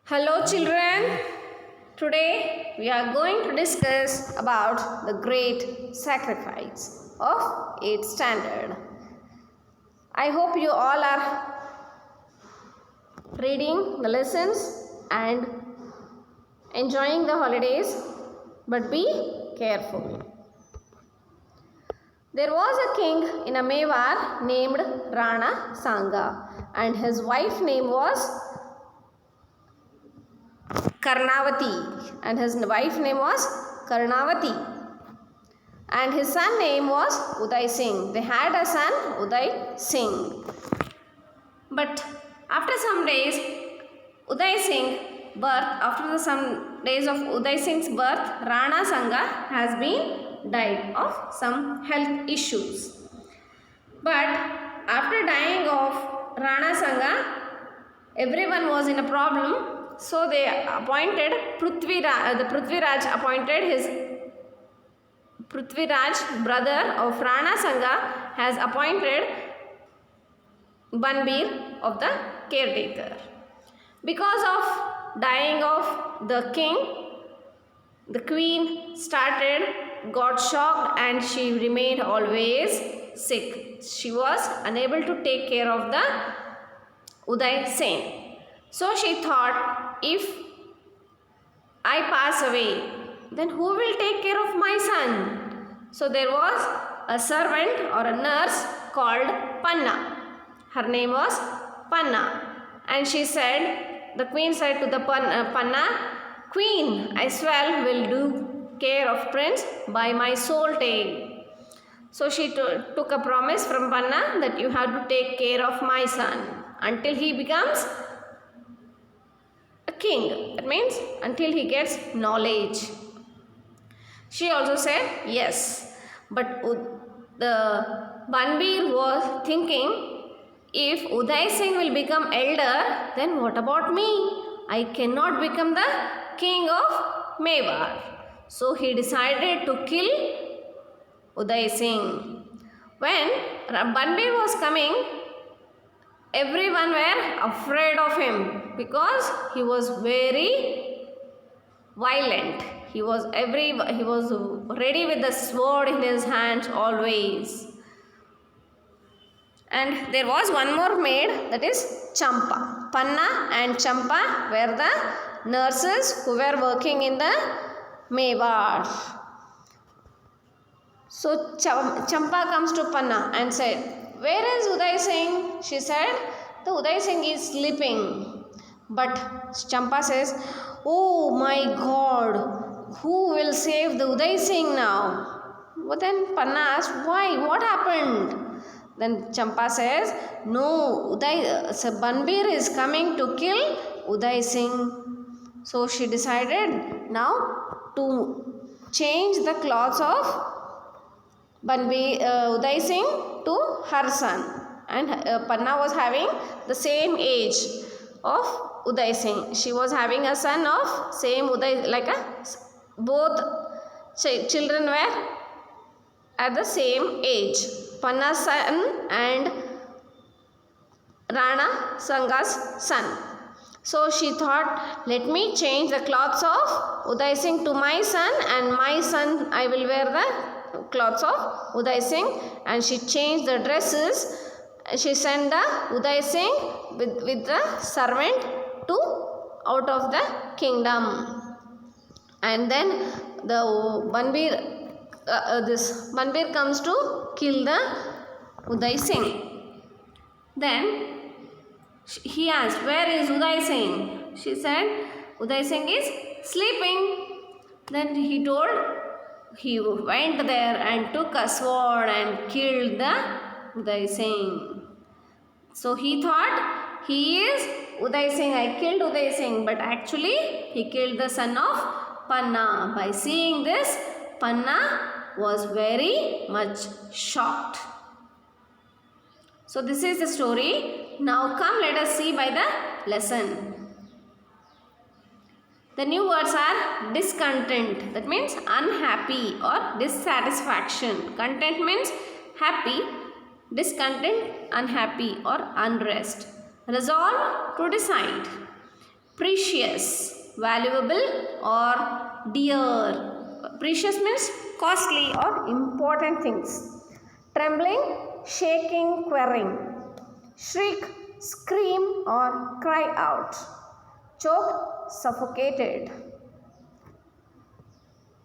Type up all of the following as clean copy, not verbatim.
Hello children, today we are going to discuss about the great sacrifice of 8th standard. I hope you all are reading the lessons and enjoying the holidays, but be careful. There was a king in a Mewar named Rana Sanga, and his wife name was Karnavati, and his wife name was Karnavati, and his son name was Uday Singh. They had a son, Uday Singh. But after some days, after some days of Uday Singh's birth, Rana Sanga has been died of some health issues. But after dying of Rana Sanga, everyone was in a problem. So they appointed Prithviraj appointed his Prithviraj, brother of Rana Sanga, has appointed Banbir of the caretaker. Because of dying of the king, the queen got shocked and she remained always sick. She was unable to take care of the Uday Singh. So she thought, if I pass away, then who will take care of my son? So there was a servant or a nurse called Panna. Her name was Panna. And the queen said to the Panna, Queen, I swear will do care of prince by my soul tail. So she took a promise from Panna that you have to take care of my son until he becomes a king. That means until he gets knowledge. She also said yes. But the Banbir was thinking, if Uday Singh will become elder, then what about me? I cannot become the king of Mewar. So he decided to kill Uday Singh. When Banbir was coming, everyone were afraid of him because he was very violent. He was ready with the sword in his hands always. And there was one more maid, that is Champa. Panna and Champa were the nurses who were working in the Mewar. So Champa comes to Panna and said, where is Uday Singh? She said, the Uday Singh is sleeping. But Champa says, oh my God, who will save the Uday Singh now? But then Panna asked, why? What happened? Then Champa says, no, Banbir is coming to kill Uday Singh. So she decided now to change the clothes of Uday Singh to her son. And Panna was having the same age of Uday Singh. She was having a son of same Uday, both children were at the same age. Panna's son and Rana Sanga's son. So she thought, let me change the clothes of Uday Singh to my son, and my son, I will wear the clothes of Uday Singh. And she changed the dresses. She sent the Uday Singh with the servant out of the kingdom. And then the Banbir comes to kill the Uday Singh. Then he asked, where is Uday Singh? She said, Uday Singh is sleeping. Then he told, he went there and took a sword and killed the Uday Singh. So he thought, he is Uday Singh, I killed Uday Singh. But actually, he killed the son of Panna. By seeing this, Panna was very much shocked. So this is the story. Now come, let us see by the lesson. The new words are discontent. That means unhappy or dissatisfaction. Content means happy. Discontent, unhappy or unrest. Resolve, to decide. precious, valuable or dear. Precious means costly or important things. Trembling, shaking, quivering. Shriek, scream or cry out. Choke, suffocated.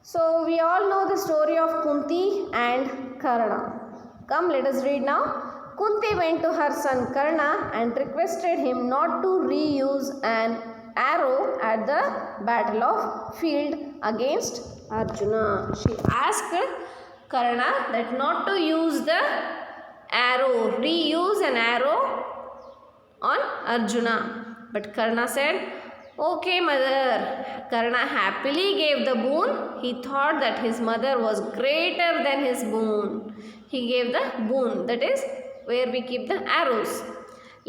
So we all know the story of Kunti and Karna. Come, let us read now. Kunti went to her son Karna and requested him not to reuse an arrow at the battle of field against Arjuna. She asked Karna that not to use the arrow, reuse an arrow on Arjuna. But Karna said, "Okay, mother." Karna happily gave the boon. He thought that his mother was greater than his boon. He gave the boon, that is where we keep the arrows.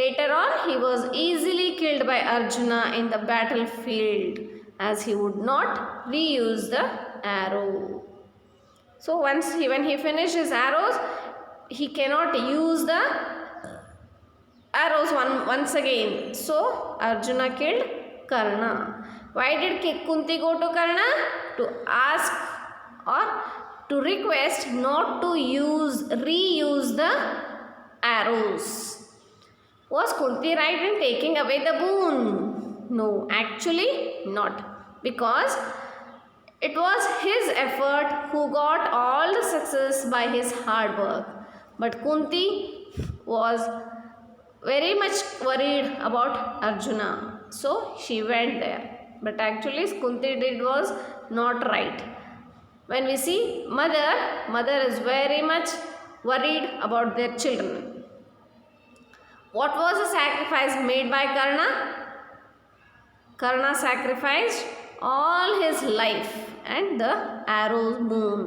Later on, he was easily killed by Arjuna in the battlefield as he would not reuse the arrow. So when he finished his arrows, he cannot use the arrows once again. So Arjuna killed Karna. Why did Kunti go to Karna? To ask or to request not to reuse the arrows. Was Kunti right in taking away the boon? No, actually not. Because it was his effort who got all the success by his hard work. But Kunti was very much worried about Arjuna. So she went there. But actually Kunti did was not right. When we see mother is very much worried about their children. What was the sacrifice made by Karna? Karna sacrificed all his life and the arrow's boon.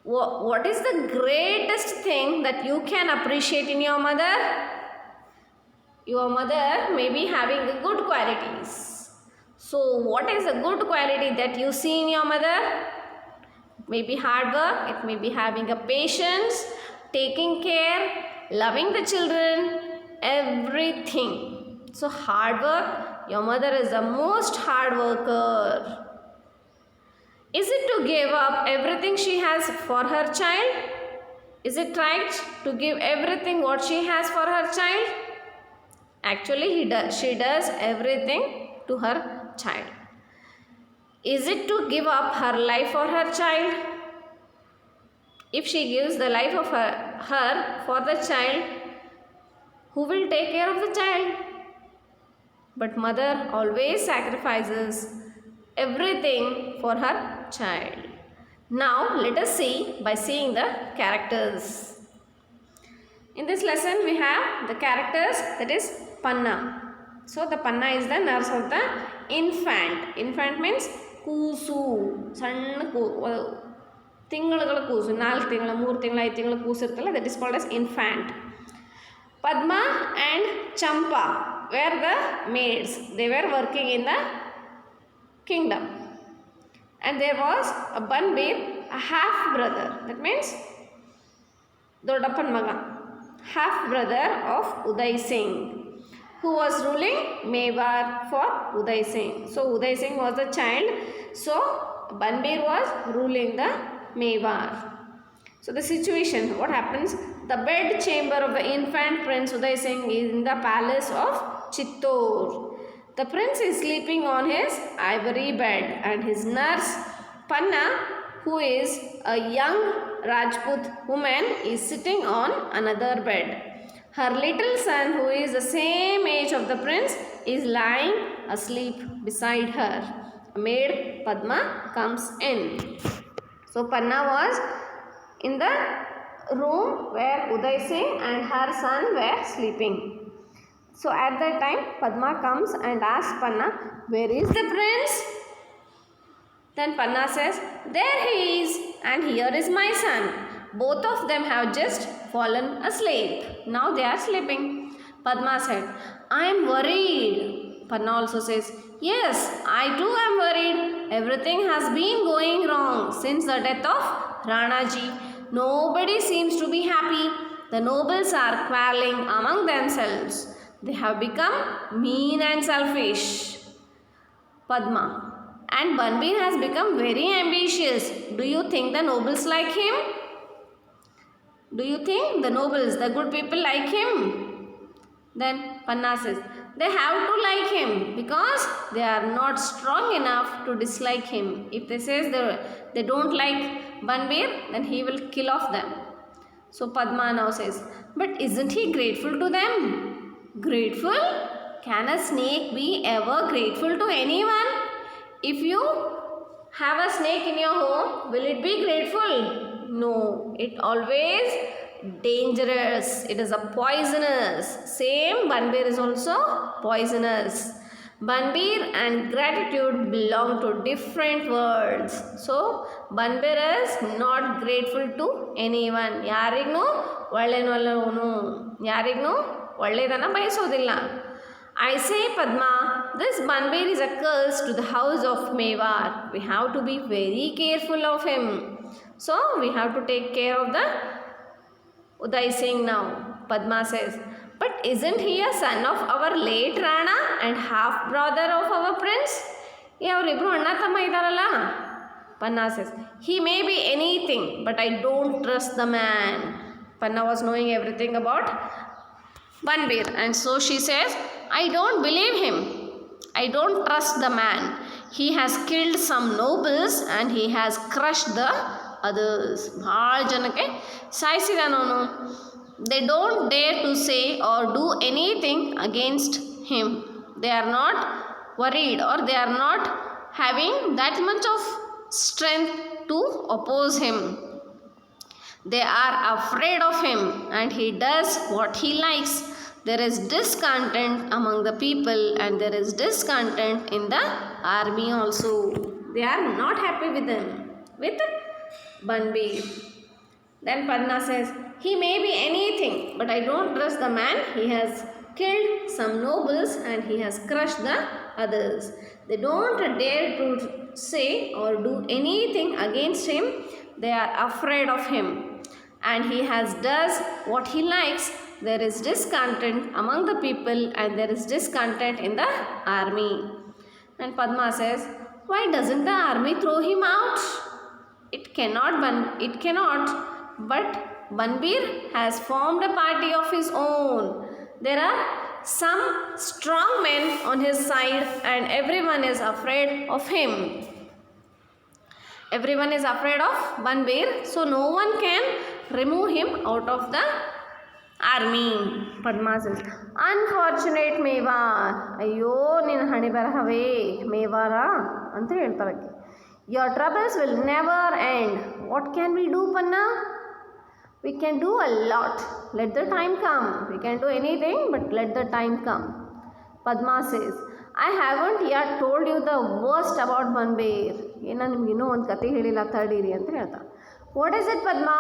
What is the greatest thing that you can appreciate in your mother? Your mother may be having good qualities. So what is a good quality that you see in your mother? It may be hard work, it may be having a patience, taking care, loving the children, everything. So hard work, your mother is the most hard worker. Is it to give up everything she has for her child? Is it right to give everything what she has for her child? Actually, she does everything to her child. Is it to give up her life for her child? If she gives the life of her for the child, who will take care of the child? But mother always sacrifices everything for her child. Now let us see by seeing the characters. In this lesson we have the characters, that is Panna. So the Panna is the nurse of the infant. Infant means ಕೂಸು, ಸಣ್ಣ ತಿಂಗಳುಗಳ ಕೂಸು, 4 ತಿಂಗಳ 3 ತಿಂಗಳ 5 ತಿಂಗಳ ಕೂಸು ಇರ್ತಲ್ಲ, that is called as infant. Padma and Champa were the maids. They were working in the kingdom. And there was a Banbir, a half brother. That means Dodappan Maga, half brother of Uday Singh, who was ruling Mewar for Uday Singh. So Uday Singh was the child. So Banbir was ruling the Mewar. So the situation, what happens? The bed chamber of the infant Prince Uday Singh is in the palace of Chittor. The prince is sleeping on his ivory bed and his nurse Panna, who is a young Rajput woman, is sitting on another bed. Her little son, who is the same age of the prince, is lying asleep beside her. Maid Padma comes in. So Panna was in the room where Uday Singh and her son were sleeping. So at that time Padma comes and asks Panna, "Where is the prince?" Then Panna says, "There he is, and here is my son. Both of them have just fallen asleep. Now they are sleeping." Padma said, "I am worried." Panna also says, "Yes, I too am worried. Everything has been going wrong since the death of Ranaji. Nobody seems to be happy. The nobles are quarreling among themselves. They have become mean and selfish. Padma. And Banbir has become very ambitious. Do you think the nobles like him? Do you think the nobles, the good people like him? Then Panna says, they have to like him because they are not strong enough to dislike him. If they say they don't like Banbir, then he will kill off them. So Padma now says, but isn't he grateful to them? Grateful? Can a snake be ever grateful to anyone? If you have a snake in your home, will it be grateful? No, it always dangerous. It is a poisonous. Same, Banbir is also poisonous. Banbir and gratitude belong to different worlds. So, Banbir is not grateful to anyone. ಯಾರಿಗೂ ಒಳ್ಳೆನವನು ಯಾರಿಗೂ ಒಳ್ಳೆಯದನ್ನು ಬಯಸೋದಿಲ್ಲ. I say, Padma, this Banbir is a curse to the house of Mewar. We have to be very careful of him. So, we have to take care of the Uday Singh now. Padma says, but isn't he a son of our late Rana and half brother of our prince? ಅವರಿಬ್ರು ಅಣ್ಣ ತಮ್ಮ ಇದ್ದಾರಲ್ಲ. Panna says, he may be anything, but I don't trust the man. Panna was knowing everything about Banbir, and so she says, I don't believe him. I don't trust the man. He has killed some nobles and he has crushed the others. ಭಾಳ ಜನಕ್ಕೆ ಸಾಯಿಸಿದಾನವನು. They don't dare to say or do anything against him. They are not worried or they are not having that much of strength to oppose him. They are afraid of him and he does what he likes. There is discontent among the people and there is discontent in the army also. They are not happy with him, with Banbir. Then Panna says, he may be anything, but I don't trust the man. He has killed some nobles and he has crushed the others. They don't dare to say or do anything against him. They are afraid of him. And he has does what he likes. There is discontent among the people and there is discontent in the army. And Padma says, why doesn't the army throw him out? It cannot. But Banbir has formed a party of his own. There are some strong men on his side and everyone is afraid of him. Everyone is afraid of Banbir, so no one can remove him out of the army. Padma says, unfortunate Mewar. ಅಯ್ಯೋ ನಿನ್ನ ಹಣೆ ಬರಹವೇ ಮೇವಾರ ಅಂತ ಹೇಳ್ತಾರೆ. Your troubles will never end. What can we do, Panna? We can do a lot. Let the time come. We can do anything, but let the time come. Padma says, I haven't yet told you the worst about Banbir. ನಾನು ನಿಮ್ಗೆ ಇನ್ನೂ ಒಂದು ಕತೆ ಹೇಳಿಲ್ಲ, ತಡೀರಿ ಅಂತ ಹೇಳ್ತಾರೆ. What is it, Padma?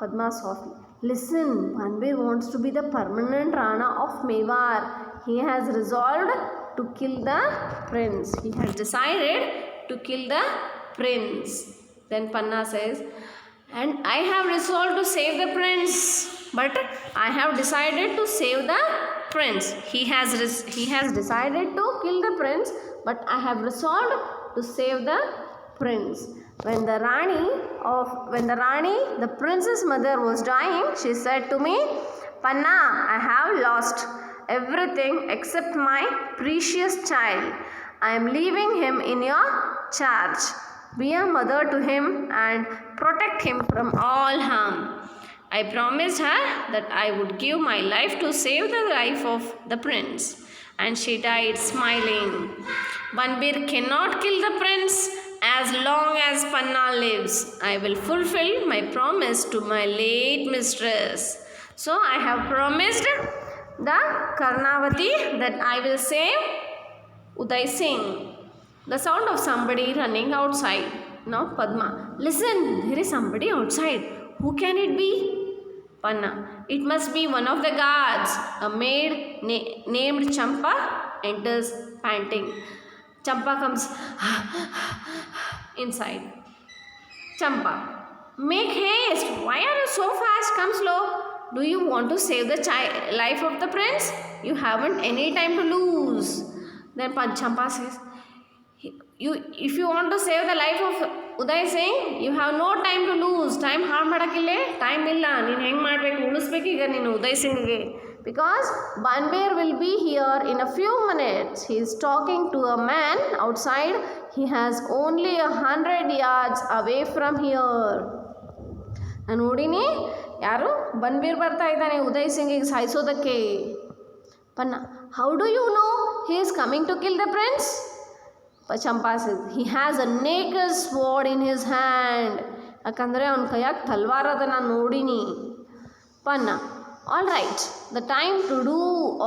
Padma softly. Listen, Banbir wants to be the permanent Rana of Mewar. He has resolved to kill the prince. He has decided to kill the prince. Then Panna says, and I have resolved to save the prince, but I have decided to save the prince. He has decided to kill the prince, but I have resolved to save the prince. When the Rani, the prince's mother, was dying, she said to me, Panna, I have lost everything except my precious child. I am leaving him in your charge. Be a mother to him and protect him from all harm. I promised her that I would give my life to save the life of the prince. And she died smiling. Banbir cannot kill the prince as long as Panna lives. I will fulfill my promise to my late mistress. So I have promised the Karnavati that I will save Uday Singh. The sound of somebody running outside. Now Padma, listen, there is somebody outside. Who can it be? Panna, it must be one of the guards. A maid named Champa enters panting. Champa comes inside. Champa, make haste. Why are you so fast? Come slow. Do you want to save the life of the prince? you haven't any time to lose. Then Champa says, if you want to save the life of Uday Singh, you have no time to lose. Time harm madakille, time illa. Neen heng madbeku, ulisbeku iga neenu Uday Singh ge. Because Banbir will be here in a few minutes. He is talking to a man outside. He has only 100 yards away from here. ನೋಡಿನಿ ಯಾರು ಬನ್ಬೀರ್ ಬರ್ತಾ ಇದ್ದಾನೆ ಉದಯ್ ಸಿಂಗಿಗೆ ಸಾಯಿಸೋದಕ್ಕೆ. Panna, how do you know he is coming to kill the prince? Champa says, he has a naked sword in his hand. ಯಾಕಂದರೆ ಅವನ ಕೈಯಾಗ ತಲ್ವಾರ್ ಅದ, ನಾನು ನೋಡಿನಿ. ಪನ್ನ, all right, the time to do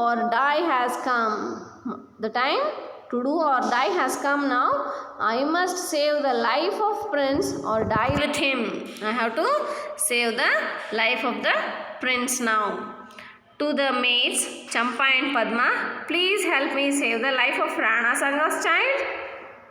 or die has come. The time to do or die has come now. I must save the life of prince or die with him. I have to save the life of the prince now. To the maids, Champa and Padma, please help me save the life of Rana Sanga's child.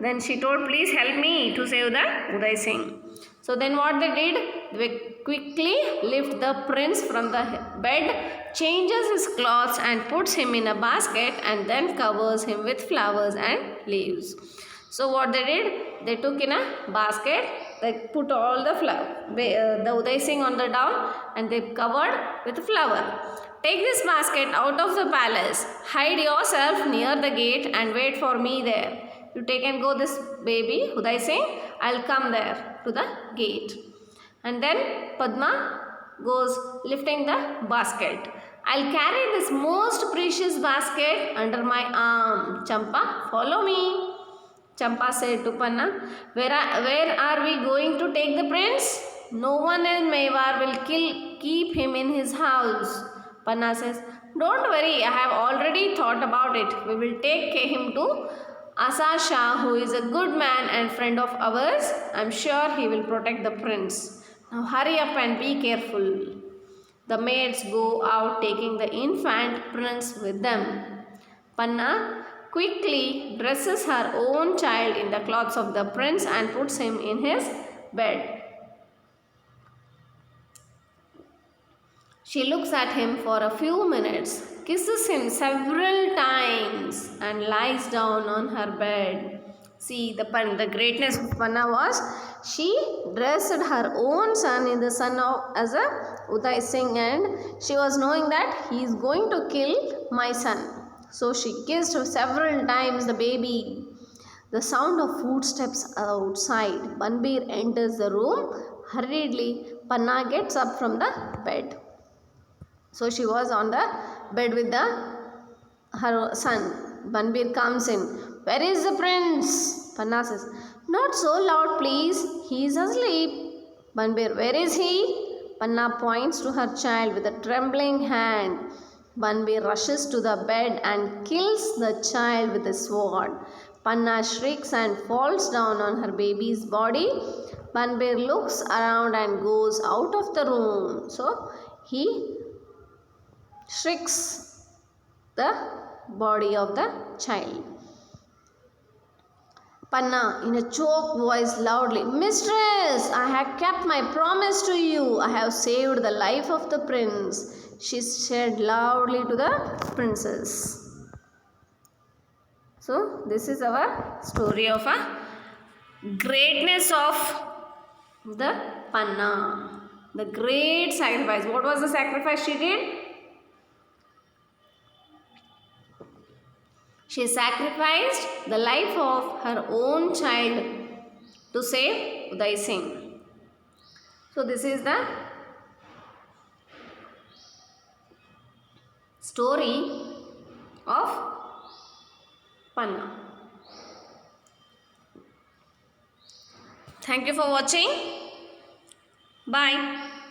Then she told, please help me to save the Uday Singh. So then what they did, they quickly lift the prince from the bed, changes his clothes and puts him in a basket and then covers him with flowers and leaves. So what they did, they took in a basket, they put all the Uday Singh on the down and they covered with flower. Take this basket out of the palace, hide yourself near the gate and wait for me there. You take and go this baby, Uday Singh, I'll come there to the gate. And then Padma goes lifting the basket. I'll carry this most precious basket under my arm. Champa, follow me. Champa said to Panna, where are we going to take the prince? No one in Mewar will keep him in his house. Panna says, don't worry, I have already thought about it. We will take him to Asa Shah, who is a good man and friend of ours. I'm sure he will protect the prince. Now hurry up and be careful. The maids go out taking the infant prince with them. Panna quickly dresses her own child in the clothes of the prince and puts him in his bed. She looks at him for a few minutes, kisses him several times and lies down on her bed. See, the greatness of Panna was, she dressed her own son in the son of as a Uday Singh, and she was knowing that he is going to kill my son. So she kissed several times the baby. The sound of footsteps outside. Banbir enters the room. Hurriedly, Panna gets up from the bed. So she was on the bed with her son. Banbir comes in. Where is the prince? Panna says, not so loud please, he is asleep. Banbir, where is he? Panna points to her child with a trembling hand. Banbir rushes to the bed and kills the child with a sword. Panna shrieks and falls down on her baby's body. Banbir looks around and goes out of the room. So he shrieks the body of the child. Panna in a choked voice loudly, Mistress, I have kept my promise to you. I have saved the life of the prince. She said loudly to the princess. So this is our story of a greatness of the Panna. The great sacrifice. What was the sacrifice she did? She sacrificed the life of her own child to save Uday Singh. So this is the story of Panna. Thank you for watching. Bye.